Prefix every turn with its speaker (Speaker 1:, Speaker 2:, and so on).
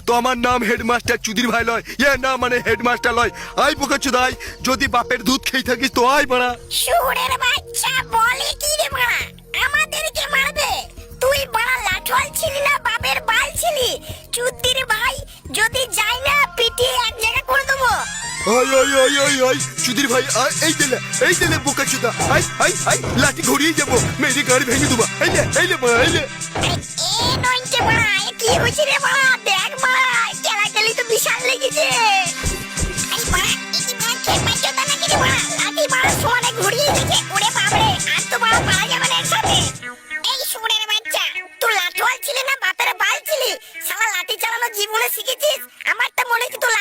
Speaker 1: তো আমার নাম হেডমাস্টার চুদির ভাই লয়, না মানে হেডমাস্টার লয়। আই বোকাচোদাই, যদি বাপের দুধ খেয়ে থাকিস তো আয় মারা।
Speaker 2: শুয়োরের বাচ্চা বলে কি রে মারা, আমাদেরকে মারবে? তুই বড় লাঠোয়াল ছিলি না বাপের বাল ছিলি? চুদির ভাই যদি যাই না পিটিয়ে এক জায়গা করে দেবো।
Speaker 1: আই আই আই আই আই চুদির ভাই আয়, এই দিলে বোকাচোদা, আই আই আই লাঠি ঘুরিয়ে যাবো, মেরে গাড়ি ভেঙে দেবো। এই লে মারা, এই লে।
Speaker 2: এ নইতে মারা, এ কি হয়েছে রে মারা? দেখ মারা, খেলাখেলি তো বিশাল লেগেছে। এই মারা, এই কি মারা খেপাইছো তা নাকি রে মারা? লাঠি মারা সোয়ানে ঘুরিয়ে দিয়েছে। ওরে বাপরে, আর তো মারা পারা যাবে না একসাথে। এই শুয়োরের বাচ্চা, তুই লাঠোয়াল ছিলি না বাপের বাল ছিলি? শালা লাঠি চালানো জীবনে শিখেছিস? আমার তো মনে হচ্ছে তুই